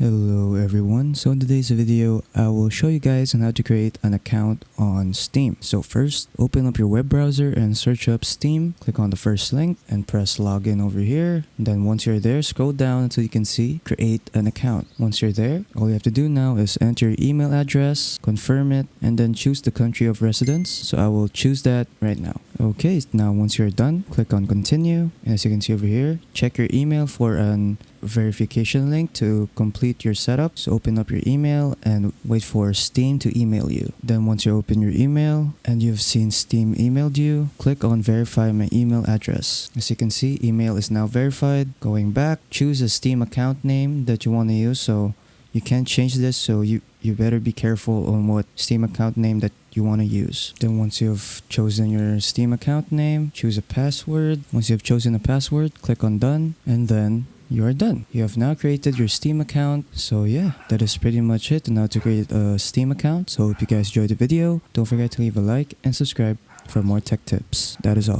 Hello everyone, so in today's video I will show you guys on how to create an account on Steam. So first, open up your web browser and search up Steam, click on the first link and press login over here. Then once you're there, scroll down until you can see create an account. Once you're there, all you have to do now is enter your email address, confirm it, and then choose the country of residence. So I will choose that right now. Okay, now once you're done, click on continue. And as you can see over here, check your email for an verification link to complete your setup. So open up your email and wait for Steam to email you. Then once you open your email and you've seen Steam emailed you, click on verify my email address. As you can see, email is now verified. Going back, choose a Steam account name that you want to use. So you can't change this, so you better be careful on what Steam account name that you want to use. Then once you've chosen your Steam account name, choose a password. Once you've chosen a password, click on done, and then you are done. You have now created your Steam account. So yeah, that is pretty much it on how to create a Steam account. So if you guys enjoyed the video, don't forget to leave a like and subscribe for more tech tips. That is all.